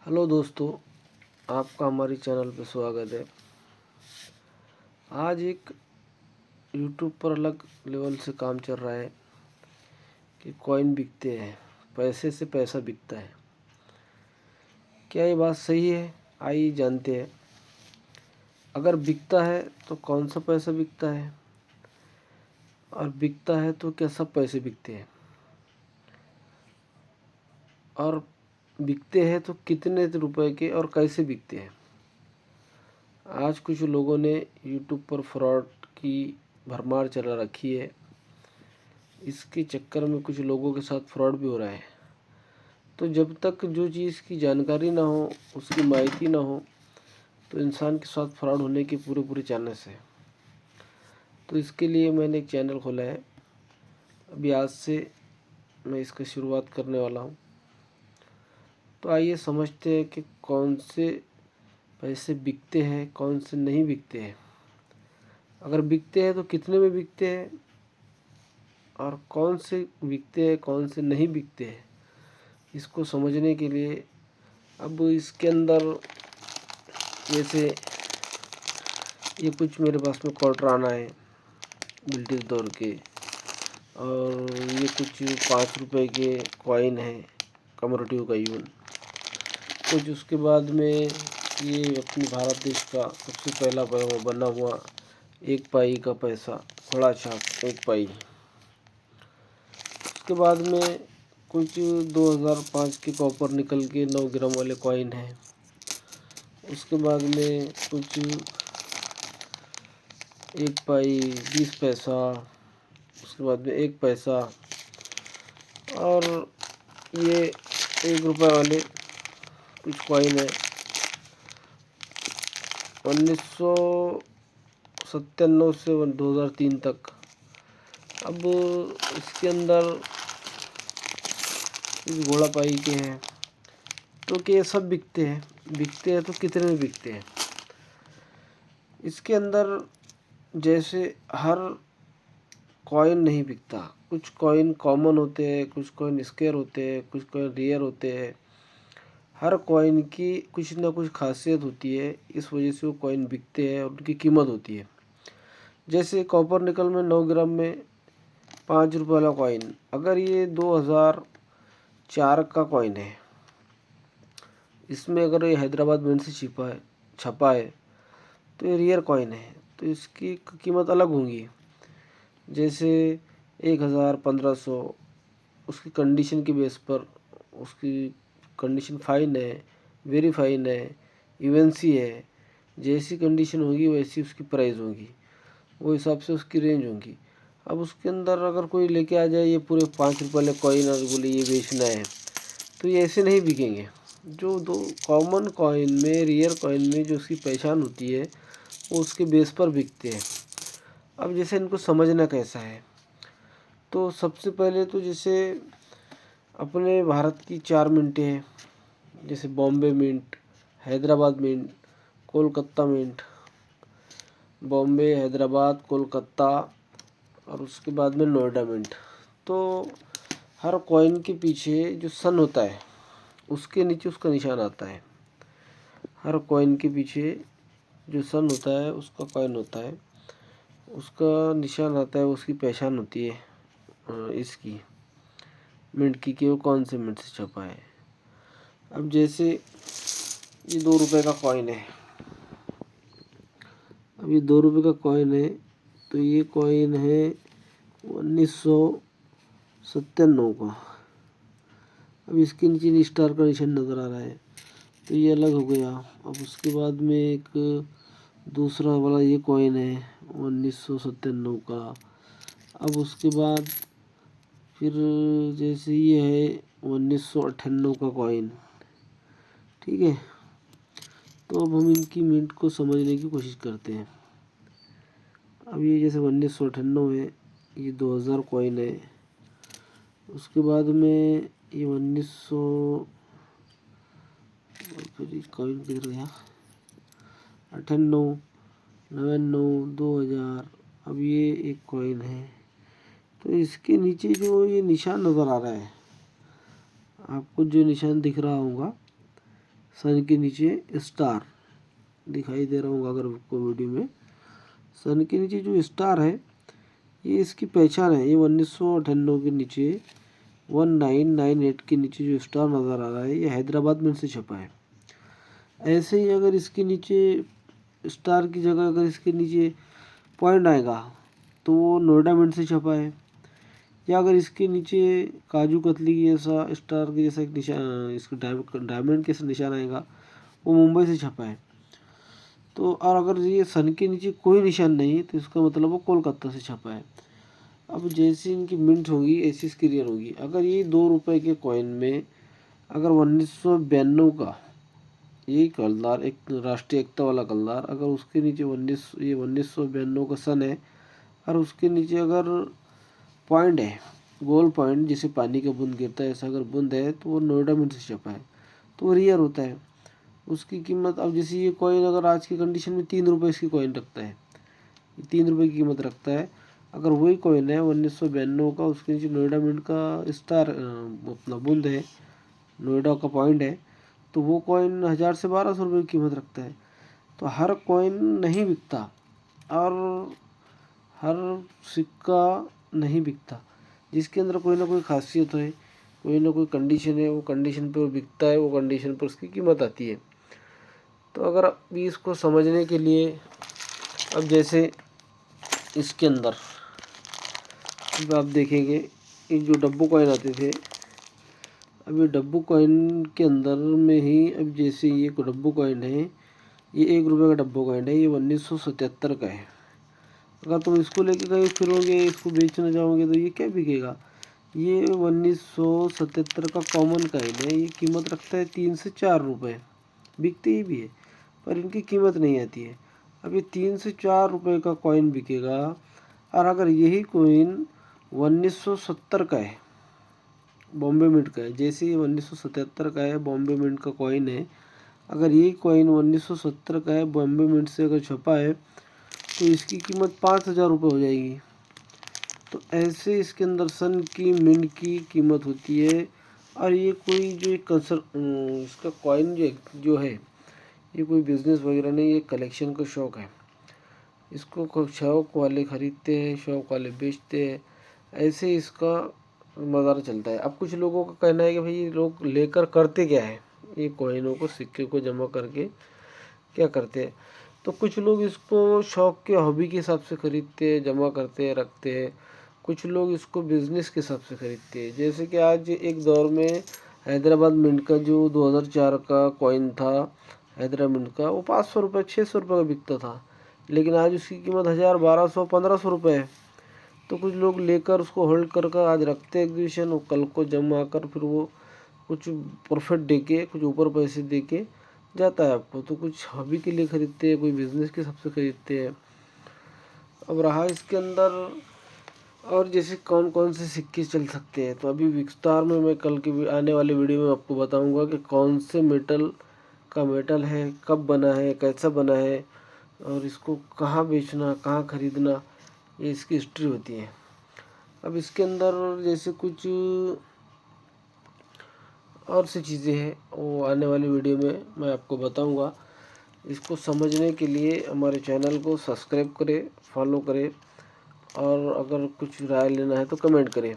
Hello दोस्तों, आपका हमारे चैनल पे स्वागत है। आज एक यूट्यूब पर अलग लेवल से काम चल रहा है कि कॉइन बिकते हैं, पैसे से पैसा बिकता है। क्या ये बात सही है? आइए जानते हैं। अगर बिकता है तो कौन सा पैसा बिकता है, और बिकता है तो क्या सब पैसे बिकते हैं, और बिकते हैं तो कितने रुपए के और कैसे बिकते हैं। आज कुछ लोगों ने यूट्यूब पर फ्रॉड की भरमार चला रखी है। इसके चक्कर में कुछ लोगों के साथ फ्रॉड भी हो रहा है। तो जब तक जो चीज़ की जानकारी ना हो, उसकी माहिती ना हो, तो इंसान के साथ फ्रॉड होने के पूरे पूरे चांसेस है। तो इसके लिए मैंने एक चैनल खोला है। अभी आज से मैं इसकी शुरुआत करने वाला हूँ। तो आइए समझते हैं कि कौन से पैसे बिकते हैं, कौन से नहीं बिकते हैं। अगर बिकते हैं तो कितने में बिकते हैं, और कौन से बिकते हैं, कौन से नहीं बिकते हैं। इसको समझने के लिए अब इसके अंदर जैसे ये कुछ मेरे पास में क्वार्टराना है ब्रिटिश दौर के, और ये कुछ 5 रुपए के कॉइन है कमोडिटी का यून। कुछ उसके बाद में ये अपने भारत देश का सबसे पहला बना हुआ 1 पाई का पैसा, बड़ा छाप 1 पाई। उसके बाद में कुछ 2005 के कॉपर निकल के 9 ग्राम वाले कॉइन हैं। उसके बाद में कुछ 1 पाई 20 पैसा, उसके बाद में 1 पैसा, और ये 1 रुपये वाले कुछ कॉइन है 1997 से 2003 तक। अब इसके अंदर इस घोड़ा पाई के हैं। तो क्या ये सब बिकते हैं? बिकते हैं तो कितने में बिकते हैं? इसके अंदर जैसे हर कॉइन नहीं बिकता। कुछ कॉइन कॉमन होते हैं, कुछ कॉइन स्केयर होते हैं, कुछ कॉइन रेयर होते हैं। हर कॉइन की कुछ ना कुछ खासियत होती है, इस वजह से वो कॉइन बिकते हैं और उनकी कीमत होती है। जैसे कॉपर निकल में 9 ग्राम में 5 रुपये वाला कॉइन, अगर ये 2004 का कॉइन है, इसमें अगर ये हैदराबाद मिंट से छपा है तो ये रेयर कॉइन है, तो इसकी कीमत अलग होंगी। जैसे 1000, 1500, उसकी कंडीशन के बेस पर, उसकी कंडीशन फाइन है, वेरी फाइन है, इवेंसी है। जैसी कंडीशन होगी वैसी उसकी प्राइस होगी, वो हिसाब से उसकी रेंज होगी। अब उसके अंदर अगर कोई लेके आ जाए ये पूरे 5 रुपये वाले कॉइन और बोले ये बेचना है, तो ये ऐसे नहीं बिकेंगे। जो दो कॉमन कॉइन में, रियर कॉइन में जो उसकी पहचान होती है, वो उसके बेस पर बिकते हैं। अब जैसे इनको समझना कैसा है, तो सबसे पहले तो जैसे अपने भारत की 4 मिंटें हैं, जैसे Bombay mint, Hyderabad mint, Kolkata mint. Bombay, Hyderabad, Kolkata, और उसके बाद में नोएडा मिंट। तो हर कॉइन के पीछे जो सन होता है, उसके नीचे उसका निशान आता है। हर कॉइन के पीछे जो सन होता है, उसका कॉइन होता है, उसका निशान आता है, उसकी पहचान होती है इसकी मिंट की, कि वो कौन से मिंट से छपा है। अब जैसे ये 2 रुपये का कॉइन है। अब ये 2 रुपये का कॉइन है, तो ये कॉइन है 1997 का। अब इसके नीचे स्टार का निशान नज़र आ रहा है, तो ये अलग हो गया। अब उसके बाद में एक दूसरा वाला ये कॉइन है 1997 का। अब उसके बाद फिर जैसे ये है 1998 का कॉइन। ठीक है, तो अब हम इनकी मिंट को समझने की कोशिश करते हैं। अब ये जैसे 1998 है, ये 2000 कॉइन है। उसके बाद में ये 1900, फिर कॉइन किधर गया, 98, 99, 2000। अब ये एक कॉइन है, तो इसके नीचे जो ये निशान नज़र आ रहा है, आपको जो निशान दिख रहा होगा, सन के नीचे स्टार दिखाई दे रहा होगा अगर आपको वीडियो में। सन के नीचे जो स्टार है ये इसकी पहचान है। ये 1998 के नीचे 1998 के नीचे जो स्टार नज़र आ रहा है ये हैदराबाद में से छपा है। ऐसे ही अगर इसके नीचे स्टार की जगह अगर इसके नीचे पॉइंट आएगा तो वो नोएडा मिंट से छपा है। या अगर इसके नीचे काजू कतली जैसा स्टार के जैसा एक निशान, इसके डायमंड के निशान आएगा, वो मुंबई से छपा है। तो और अगर ये सन के नीचे कोई निशान नहीं तो इसका मतलब वो कोलकाता से छपा है। अब जैसी इनकी मिंट होगी ऐसी इसकी रियल होगी। अगर ये 2 रुपये के कॉइन में अगर 1992 का यही कलदार एक राष्ट्रीय एकता वाला कलदार अगर उसके नीचे 1992 का सन है और उसके नीचे अगर पॉइंट है, गोल पॉइंट जैसे पानी का बूंद गिरता है ऐसा अगर बूंद है तो वो नोएडा मिंट से छपा है तो वो रियल होता है। उसकी कीमत अब जैसे ये कॉइन अगर आज की कंडीशन में 3 रुपये इसकी कॉइन रखता है, 3 रुपये की कीमत रखता है। अगर वही कॉइन है 1992 का उसके नीचे नोएडा मिंट का स्टार अपना बूंद है, नोएडा का पॉइंट है, तो वो कॉइन 1000 से 1200 रुपये की कीमत रखता है। तो हर कॉइन नहीं बिकता और हर सिक्का नहीं बिकता। जिसके अंदर कोई ना कोई खासियत है, कोई ना कोई कंडीशन है, वो कंडीशन पर वो बिकता है, वो कंडीशन पर उसकी कीमत आती है। तो अगर अभी इसको समझने के लिए अब जैसे इसके अंदर अब आप देखेंगे ये जो डब्बू कॉइन आते थे, अब ये डब्बू कॉइन के अंदर में ही अब जैसे ये डब्बू कॉइन है, ये 1 रुपये का डब्बू कॉइन है, ये 1977 का है। अगर तुम इसको लेके कहीं फिरोगे, इसको बेचना चाहोगे तो ये क्या बिकेगा? ये 1977 का कॉमन कॉइन है, ये कीमत रखता है 3 से 4 रुपये, बिकते ही भी है पर इनकी कीमत नहीं आती है। अब ये 3 से 4 रुपये का कॉइन बिकेगा और अगर यही कॉइन 1970 का है, बॉम्बे मिंट का है, जैसे ये 1977 का है बॉम्बे मिंट का कॉइन है, अगर ये कॉइन 1970 का है बॉम्बे मिंट से अगर छपा है तो इसकी कीमत 5000 रुपये हो जाएगी। तो ऐसे इसके अंदर सन की मिंट की कीमत होती है। और ये कोई जो एक इसका कॉइन जो है ये कोई बिज़नेस वगैरह नहीं, ये कलेक्शन का शौक़ है। इसको शौक़ वाले ख़रीदते हैं, शौक़ वाले बेचते हैं, ऐसे इसका मज़ार चलता है। अब कुछ लोगों का कहना है कि भाई ये लोग लेकर करते क्या है, ये कॉइनों को सिक्के को जमा करके क्या करते हैं। तो कुछ लोग इसको शौक़ के हॉबी के हिसाब से ख़रीदते हैं, जमा करते हैं, रखते हैं। कुछ लोग इसको बिज़नेस के हिसाब से ख़रीदते हैं। जैसे कि आज एक दौर में हैदराबाद मिंट का जो 2004 का कॉइन था हैदराबाद मिंट का, वो 500 रुपये 600 रुपये का बिकता था, लेकिन आज उसकी कीमत 1000 1200 1500 रुपये है। तो कुछ लोग लेकर उसको होल्ड कर आज रखते हैं एग्जीबिशन, और कल को जमा कर फिर वो कुछ प्रॉफिट दे के कुछ ऊपर पैसे दे के जाता है आपको। तो कुछ हॉबी के लिए ख़रीदते हैं, कोई बिज़नेस के हिसाब से ख़रीदते हैं। अब रहा इसके अंदर और जैसे कौन कौन से सिक्के चल सकते हैं, तो अभी विस्तार में मैं कल की आने वाले वीडियो में आपको बताऊंगा कि कौन से मेटल है, कब बना है, कैसा बना है और इसको कहाँ बेचना, कहाँ ख़रीदना, ये इसकी हिस्ट्री होती है। अब इसके अंदर जैसे कुछ और सी चीज़ें हैं वो आने वाली वीडियो में मैं आपको बताऊंगा। इसको समझने के लिए हमारे चैनल को सब्सक्राइब करें, फॉलो करें और अगर कुछ राय लेना है तो कमेंट करें।